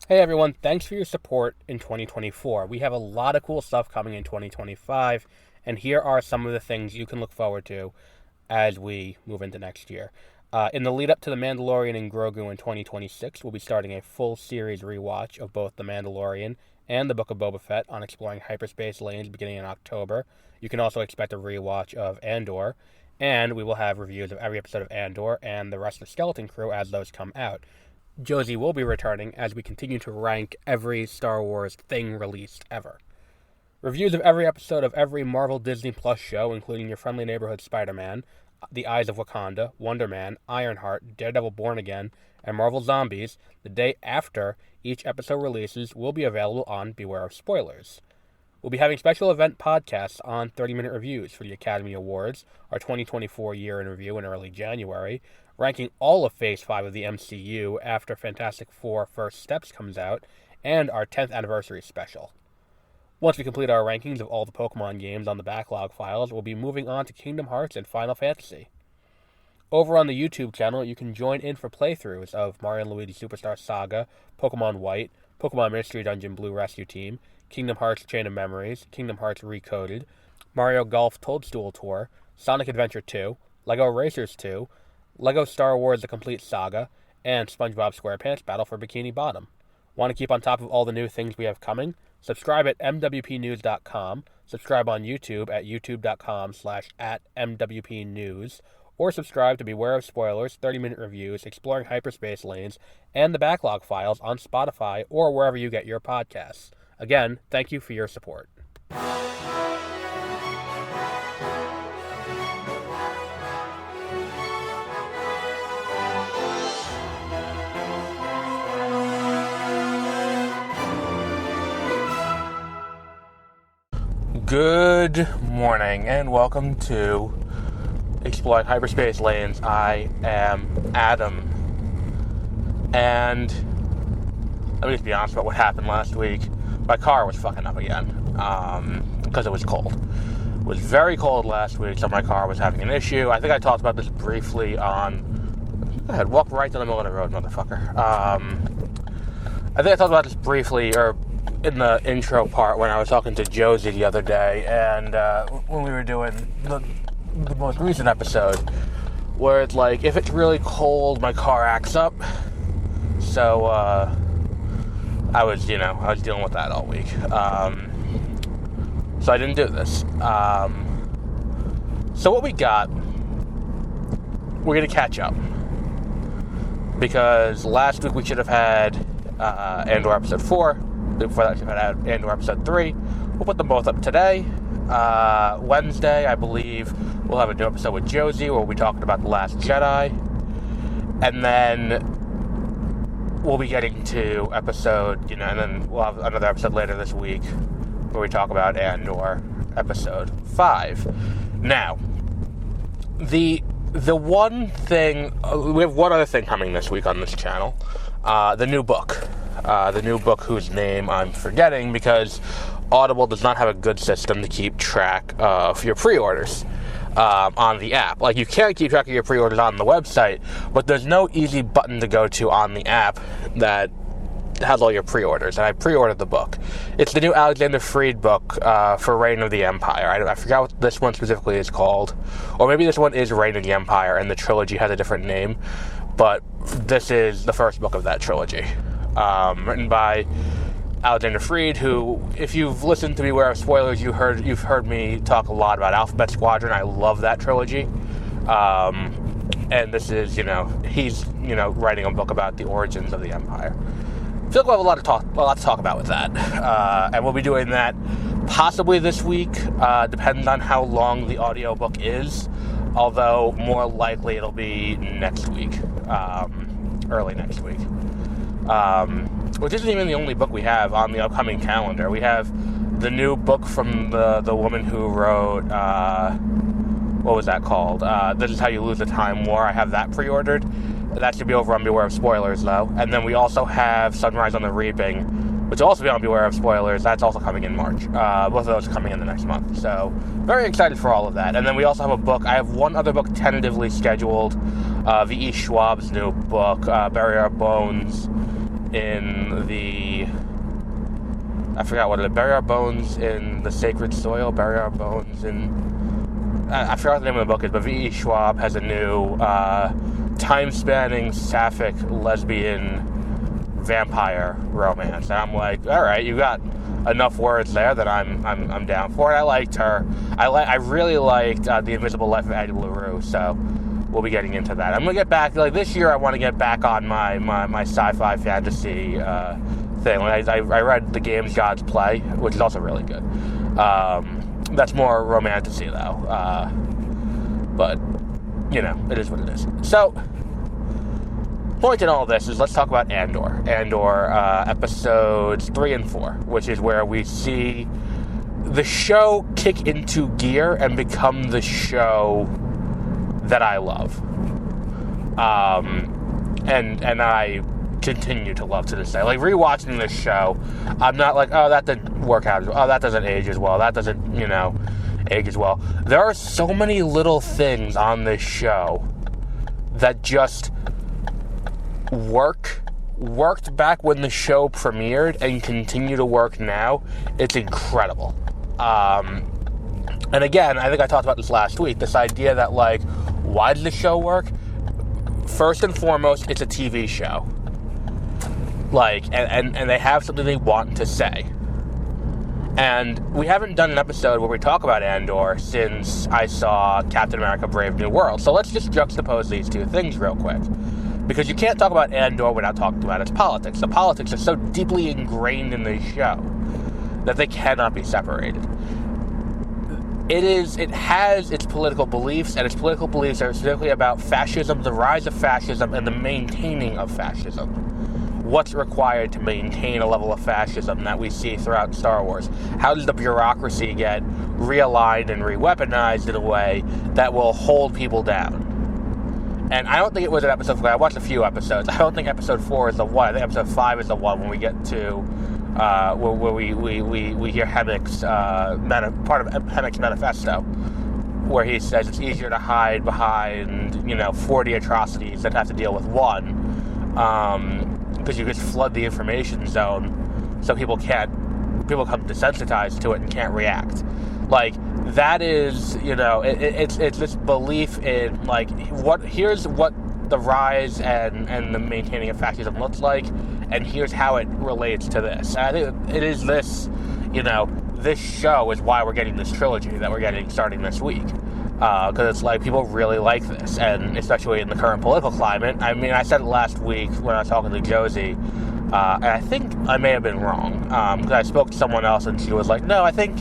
Hey everyone, thanks for your support in 2024. We have a lot of cool stuff coming in 2025, and here are some of the things you can look forward to as we move into next year. In the lead up to The Mandalorian and Grogu in 2026, we'll be starting a full series rewatch of both The Mandalorian and The Book of Boba Fett on exploring hyperspace lanes beginning in October. You can also expect a rewatch of Andor, and we will have reviews of every episode of Andor and the rest of the Skeleton Crew as those come out. Josie will be returning as we continue to rank every Star Wars thing released ever. Reviews of every episode of every Marvel Disney Plus show, including Your Friendly Neighborhood Spider-Man, The Eyes of Wakanda, Wonder Man, Ironheart, Daredevil Born Again, and Marvel Zombies, the day after each episode releases, will be available on Beware of Spoilers. We'll be having special event podcasts on 30-minute reviews for the Academy Awards, our 2024 year in review in early January, ranking all of Phase 5 of the MCU after Fantastic Four First Steps comes out, and our 10th anniversary special. Once we complete our rankings of all the Pokemon games on the backlog files, we'll be moving on to Kingdom Hearts and Final Fantasy. Over on the YouTube channel, you can join in for playthroughs of Mario & Luigi Superstar Saga, Pokemon White, Pokemon Mystery Dungeon Blue Rescue Team, Kingdom Hearts Chain of Memories, Kingdom Hearts Recoded, Mario Golf Toadstool Tour, Sonic Adventure 2, LEGO Racers 2, LEGO Star Wars The Complete Saga, and SpongeBob SquarePants Battle for Bikini Bottom. Want to keep on top of all the new things we have coming? Subscribe at mwpnews.com, subscribe on YouTube at youtube.com/@mwpnews, or subscribe to Beware of Spoilers, 30-minute reviews, exploring hyperspace lanes, and the backlog files on Spotify or wherever you get your podcasts. Again, thank you for your support. Good morning and welcome to Exploring Hyperspace Lanes. I am Adam, and let me just be honest about what happened last week. My car was fucking up again because it was cold. It was very cold last week, so my car was having an issue. I think I talked about this briefly on... Go ahead, walk right to the middle of the road, motherfucker. I think I talked about this briefly, or in the intro part when I was talking to Josie the other day, and when we were doing the most recent episode, where it's like, if it's really cold, my car acts up. So, I was dealing with that all week. So I didn't do this. So what we got, we're going to catch up. Because last week we should have had Andor Episode 4. Before that, we should have had Andor Episode 3. We'll put them both up today. Wednesday, I believe, we'll have a new episode with Josie where we'll be talking about The Last Jedi. And then we'll be getting to episode, and then we'll have another episode later this week where we talk about Andor Episode 5. Now, the one thing, we have one other thing coming this week on this channel, the new book whose name I'm forgetting because Audible does not have a good system to keep track of your pre-orders on the app. Like, you can keep track of your pre-orders on the website, but there's no easy button to go to on the app that has all your pre-orders, and I pre-ordered the book. It's the new Alexander Freed book for Reign of the Empire. I forgot what this one specifically is called, or maybe this one is Reign of the Empire, and the trilogy has a different name, but this is the first book of that trilogy, written by Alexander Freed, who, if you've listened to Beware of Spoilers, you've heard me talk a lot about Alphabet Squadron. I love that trilogy. And this is, he's, writing a book about the origins of the Empire. I feel like we'll have a lot to talk about with that. And we'll be doing that possibly this week. Depends on how long the audiobook is. Although, more likely it'll be next week. Early next week. Which isn't even the only book we have on the upcoming calendar. We have the new book from the woman who wrote, what was that called? This Is How You Lose the Time War. I have that pre-ordered. That should be over on Beware of Spoilers, though. And then we also have Sunrise on the Reaping, which will also be on Beware of Spoilers. That's also coming in March. Both of those are coming in the next month. So, very excited for all of that. And then we also have a book. I have one other book tentatively scheduled. V.E. Schwab's new book, Bury Our Bones in the... I forgot what it is. Bury our bones in the sacred soil. Bury our bones in... I forgot what the name of the book is, but V.E. Schwab has a new time-spanning, sapphic, lesbian vampire romance. And I'm like, all right, you got enough words there that I'm down for it. I liked her. I really liked The Invisible Life of Addie LaRue, so we'll be getting into that. I'm going to get back, like this year I want to get back on my sci-fi fantasy thing. I read The Games Gods Play, which is also really good. That's more romantasy though. But, you know, it is what it is. So, point in all this is let's talk about Andor. Andor episodes 3 and 4, which is where we see the show kick into gear and become the show that I love. And I continue to love to this day. Like, rewatching this show, I'm not like, oh, that didn't work out. Oh, that doesn't age as well. That doesn't, age as well. There are so many little things on this show that just worked back when the show premiered and continue to work now. It's incredible. And again, I think I talked about this last week, this idea that, like, why does the show work? First and foremost, it's a TV show. Like, and they have something they want to say. And we haven't done an episode where we talk about Andor since I saw Captain America: Brave New World. So let's just juxtapose these two things real quick. Because you can't talk about Andor without talking about its politics. The politics are so deeply ingrained in the show that they cannot be separated. It has its political beliefs, and its political beliefs are specifically about fascism, the rise of fascism, and the maintaining of fascism. What's required to maintain a level of fascism that we see throughout Star Wars? How does the bureaucracy get realigned and re-weaponized in a way that will hold people down? And I don't think it was an episode 4. I watched a few episodes. I don't think episode 4 is the one. I think episode 5 is the one when we get to where we hear Hemmick's part of Hemmick's manifesto, where he says it's easier to hide behind 40 atrocities than have to deal with one, because you just flood the information zone, so people become desensitized to it and can't react. Like, that is, it's this belief in, like, here's what the rise and the maintaining of fascism looks like, and here's how it relates to this. And I think it is this, this show is why we're getting this trilogy that we're getting starting this week. Because it's like, people really like this, and especially in the current political climate. I mean, I said it last week when I was talking to Josie, and I think I may have been wrong, because I spoke to someone else and she was like, no, I think,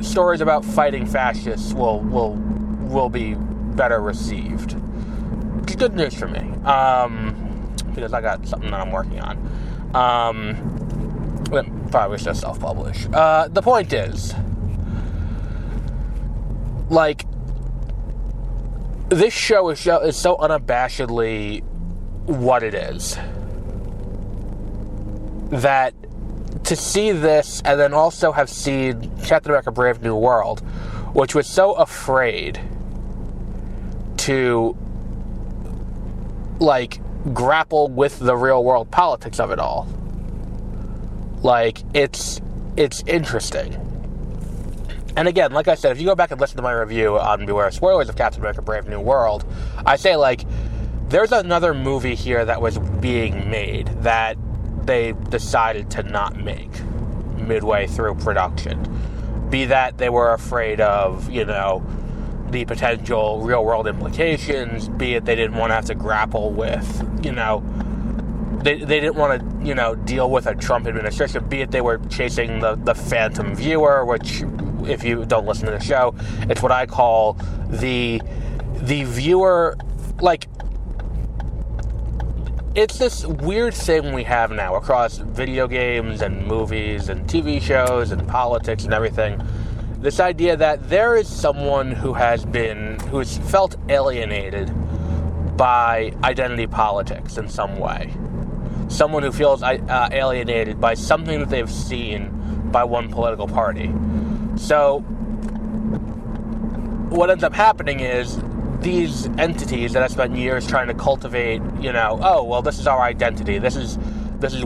stories about fighting fascists will be better received. It's good news for me, because I got something that I'm working on. Probably should self-publish. The point is, like, this show is so unabashedly what it is that to see this and then also have seen Captain America: Brave New World, which was so afraid to, like, grapple with the real world politics of it all. Like, it's interesting. And again, like I said, if you go back and listen to my review on Beware of Spoilers of Captain America: Brave New World, I say, like, there's another movie here that was being made that they decided to not make midway through production. Be that they were afraid of, the potential real-world implications, be it they didn't want to have to grapple with, they didn't want to, deal with a Trump administration, be it they were chasing the phantom viewer, which, if you don't listen to the show, it's what I call the viewer, like, it's this weird thing we have now across video games and movies and TV shows and politics and everything. This idea that there is someone who's felt alienated by identity politics in some way. Someone who feels alienated by something that they've seen by one political party. So what ends up happening is these entities that have spent years trying to cultivate, oh, well, this is our identity. This is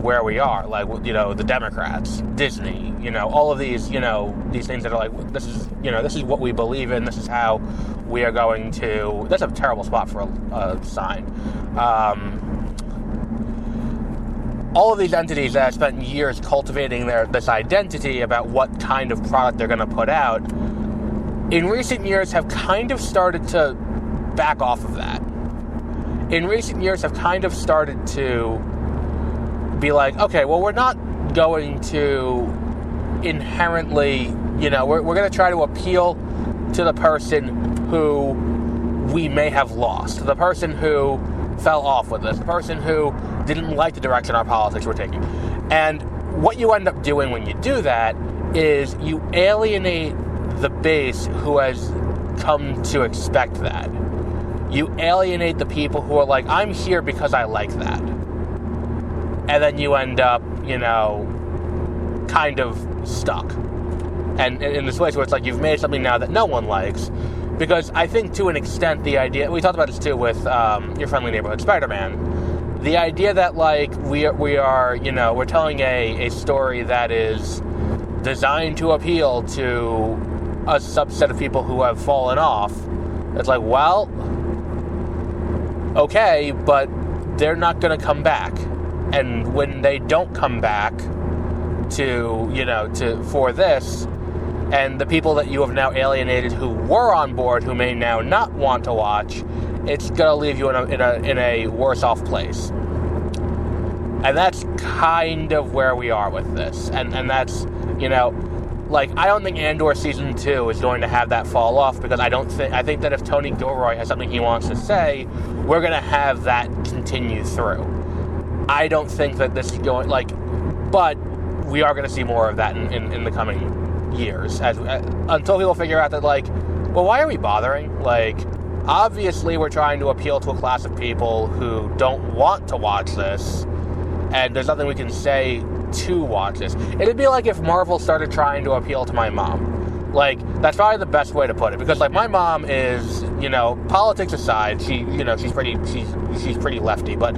where we are. Like, the Democrats, Disney, all of these, these things that are like, this is what we believe in. This is how we are going to. That's a terrible spot for a sign. All of these entities that have spent years cultivating this identity about what kind of product they're going to put out, in recent years have kind of started to back off of that. In recent years have kind of started to be like, okay, well, we're not going to inherently, we're going to try to appeal to the person who we may have lost, the person who fell off with us, the person who didn't like the direction our politics were taking. And what you end up doing when you do that is you alienate the base who has come to expect that. You alienate the people who are like, I'm here because I like that. And then you end up, kind of stuck. And in this place where it's like you've made something now that no one likes. Because I think to an extent the idea, we talked about this too with Your Friendly Neighborhood Spider-Man, the idea that like we are, we're telling a story that is designed to appeal to a subset of people who have fallen off. It's like, well, okay, but they're not going to come back. And when they don't come back for this, and the people that you have now alienated who were on board, who may now not want to watch, it's going to leave you in a worse off place. And that's kind of where we are with this. And that's, I don't think Andor Season 2 is going to have that fall off, because I think that if Tony Gilroy has something he wants to say, we're going to have that continue through. I don't think that this is going, but we are going to see more of that in the coming years, until people figure out that, well, why are we bothering? Obviously we're trying to appeal to a class of people who don't want to watch this, and there's nothing we can say to watch this. It'd be like if Marvel started trying to appeal to my mom. That's probably the best way to put it, because my mom is, politics aside, she's pretty lefty, but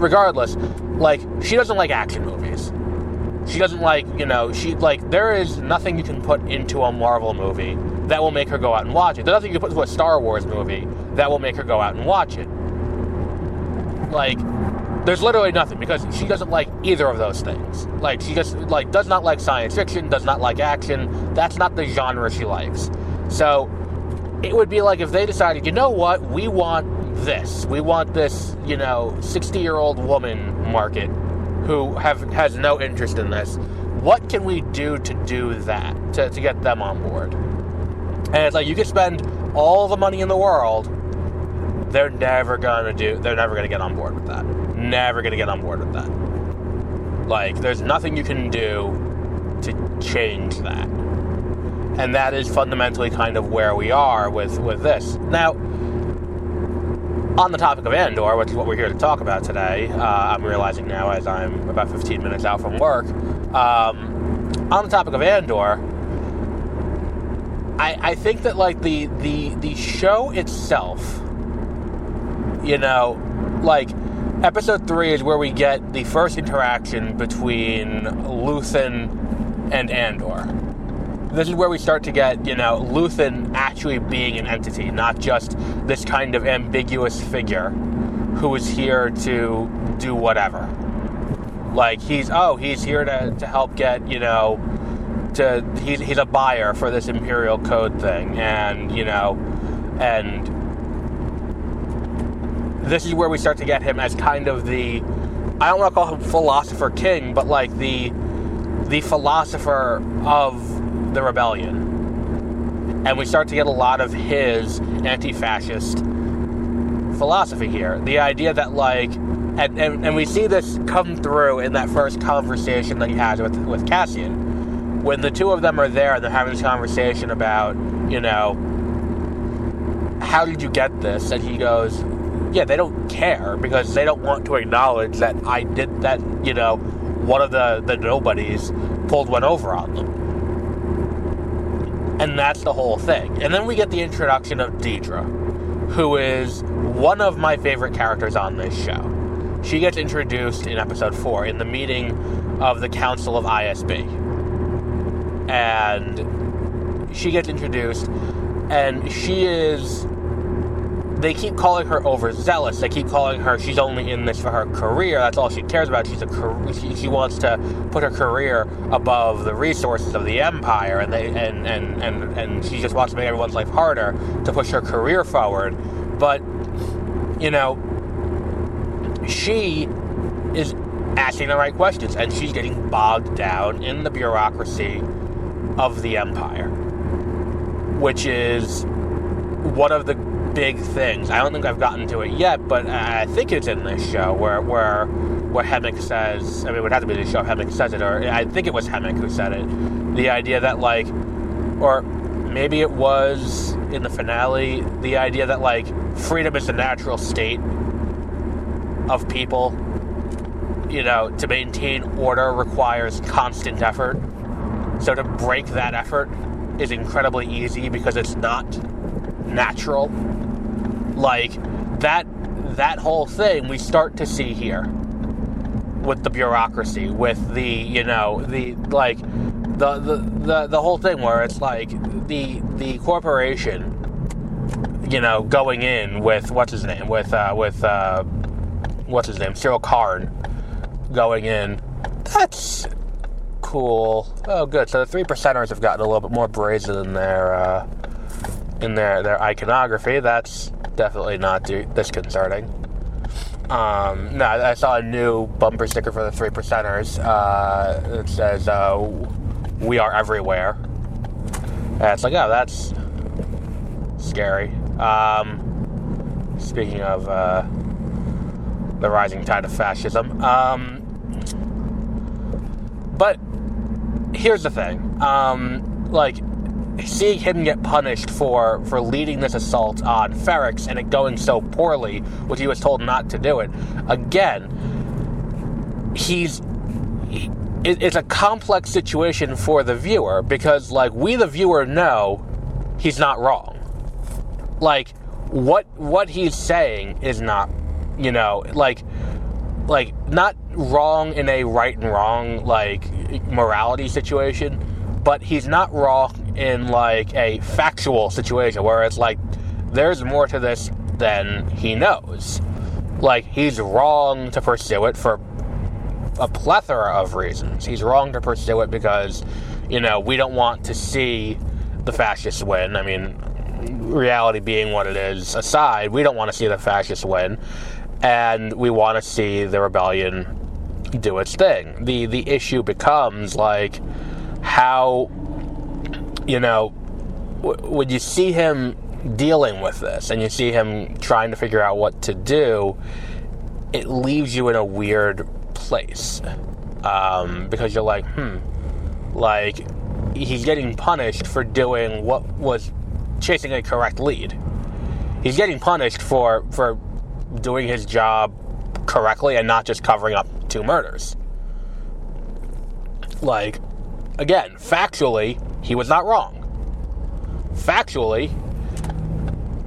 regardless, she doesn't like action movies. She doesn't there is nothing you can put into a Marvel movie that will make her go out and watch it. There's nothing you can put into a Star Wars movie that will make her go out and watch it. There's literally nothing, because she doesn't like either of those things. She just, does not like science fiction, does not like action. That's not the genre she likes. So, it would be like if they decided, you know what, we want this. We want this, 60-year-old woman market who has no interest in this. What can we do to do that, to get them on board? And it's like, you could spend all the money in the world, they're never going to get on board with that. Never going to get on board with that. There's nothing you can do to change that. And that is fundamentally kind of where we are with this. Now, on the topic of Andor, which is what we're here to talk about today, I'm realizing now as I'm about 15 minutes out from work, on the topic of Andor, I think that the show itself, Episode 3 is where we get the first interaction between Luthen and Andor. This is where we start to get, Luthen actually being an entity, not just this kind of ambiguous figure who is here to do whatever. He's here to help get, he's a buyer for this Imperial Code thing, and this is where we start to get him as kind of the, I don't want to call him philosopher king, but the philosopher of the rebellion. And we start to get a lot of his anti-fascist philosophy here. The idea that and we see this come through in that first conversation that he has with Cassian. When the two of them are there and they're having this conversation about, how did you get this? And he goes, yeah, they don't care, because they don't want to acknowledge that I did that, one of the nobodies pulled one over on them. And that's the whole thing. And then we get the introduction of Deidre, who is one of my favorite characters on this show. She gets introduced in episode 4 in the meeting of the Council of ISB. And she gets introduced, and she is... They keep calling her overzealous. They keep calling her, she's only in this for her career. That's all she cares about. She wants to put her career above the resources of the Empire, and she just wants to make everyone's life harder to push her career forward. But, you know, she is asking the right questions, and she's getting bogged down in the bureaucracy of the Empire, which is one of the big things. I don't think I've gotten to it yet, but I think it's in this show where Hemmick says, I mean, it would have to be the show Hemmick says it, or I think it was Hemmick who said it, the idea that, like, or maybe it was in the finale, the idea that, like, freedom is the natural state of people. You know, to maintain order requires constant effort. So to break that effort is incredibly easy because it's not natural. Like, that whole thing we start to see here with the bureaucracy, with the, you know, the, like, the whole thing where it's like the corporation, you know, going in with Cyril Karn going in. That's cool. Oh, good. So the 3%ers have gotten a little bit more brazen in their iconography. That's definitely not disconcerting. No, I saw a new bumper sticker for the 3%ers. It says, "We are everywhere." And it's like, oh, that's scary. Speaking of the rising tide of fascism. But here's the thing. Like, seeing him get punished for leading this assault on Ferrix and it going so poorly, which he was told not to do it, again, it's a complex situation for the viewer, because, like, we the viewer know he's not wrong. Like, what he's saying is not, you know, like not wrong in a right and wrong, like, morality situation, but he's not wrong in, like, a factual situation where it's like, there's more to this than he knows. Like, he's wrong to pursue it for a plethora of reasons. He's wrong to pursue it because, you know, we don't want to see the fascists win. I mean, reality being what it is aside, we don't want to see the fascists win, and we want to see the rebellion do its thing. The issue becomes, like, how, you know, when you see him dealing with this and you see him trying to figure out what to do, it leaves you in a weird place, because you're like, like, he's getting punished for doing what was chasing a correct lead. He's getting punished for doing his job correctly and not just covering up 2 murders. Like, again, factually, he was not wrong. Factually,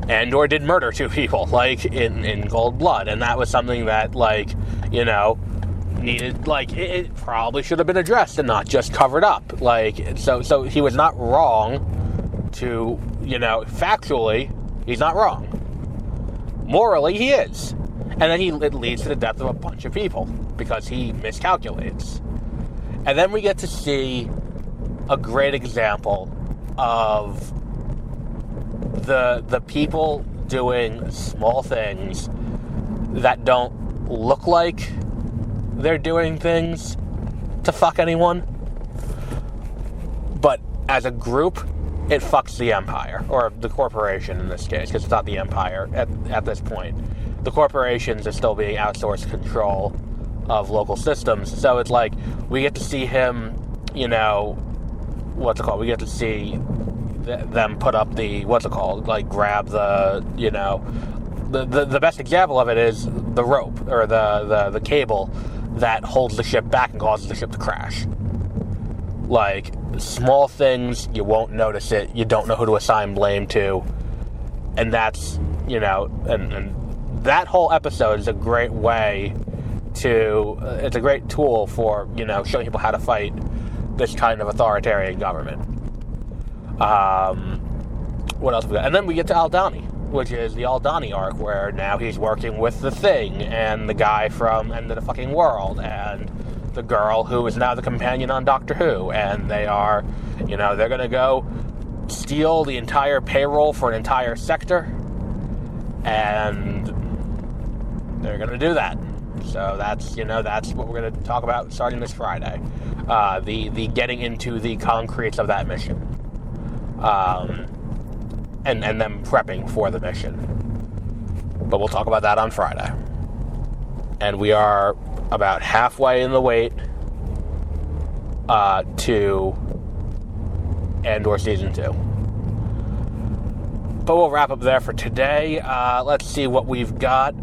Andor did murder 2 people, like, in cold blood, and that was something that, like, you know, needed, like, it probably should have been addressed and not just covered up. Like, so he was not wrong to, you know, factually, he's not wrong. Morally, he is. And then it leads to the death of a bunch of people because he miscalculates. And then we get to see a great example of the people doing small things that don't look like they're doing things to fuck anyone, but as a group, it fucks the Empire, or the corporation in this case, because it's not the Empire at this point. The corporations are still being outsourced control of local systems, so it's like, we get to see him, you know, what's it called, we get to see them put up the, what's it called, like, grab the, you know, the best example of it is the rope, or the cable that holds the ship back and causes the ship to crash. Like, small things, you won't notice it, you don't know who to assign blame to, and that's and that whole episode is a great way it's a great tool for, showing people how to fight this kind of authoritarian government. What else we got? And then we get to Aldhani, which is the Aldhani arc, where now he's working with the Thing and the guy from End of the Fucking World and the girl who is now the companion on Doctor Who, and they are, they're going to go steal the entire payroll for an entire sector, and they're going to do that. So that's what we're going to talk about starting this Friday. The getting into the concretes of that mission. And them prepping for the mission. But we'll talk about that on Friday. And we are about halfway in the wait to Andor Season 2. But we'll wrap up there for today. Let's see what we've got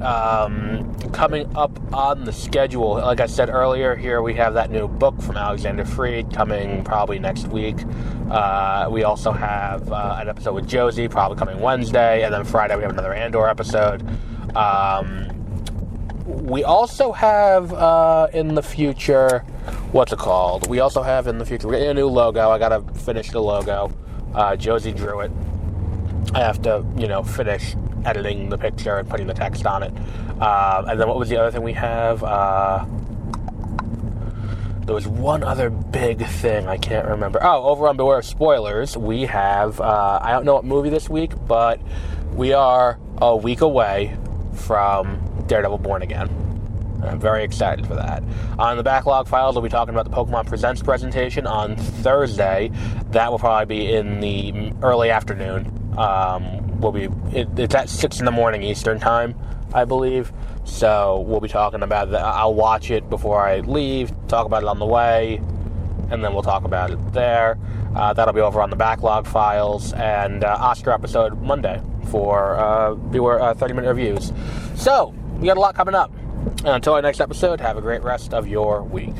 coming up on the schedule. Like I said earlier, here we have that new book from Alexander Freed coming probably next week. We also have an episode with Josie probably coming Wednesday, and then Friday we have another Andor episode. We also have in the future, what's it called? We also have in the future, we're getting a new logo. I gotta finish the logo. Josie drew it. I have to, finish editing the picture and putting the text on it. And then what was the other thing we have? There was one other big thing, I can't remember. Oh, over on Beware of Spoilers, we have, I don't know what movie this week, but we are a week away from Daredevil Born Again. I'm very excited for that. On the Backlog Files, we'll be talking about the Pokemon Presents presentation on Thursday. That will probably be in the early afternoon. It's at 6 in the morning Eastern Time, I believe. So we'll be talking about that. I'll watch it before I leave, talk about it on the way, and then we'll talk about it there. That'll be over on the Backlog Files, and Oscar episode Monday for Beware 30-minute reviews. So, we got a lot coming up. And until our next episode, have a great rest of your week.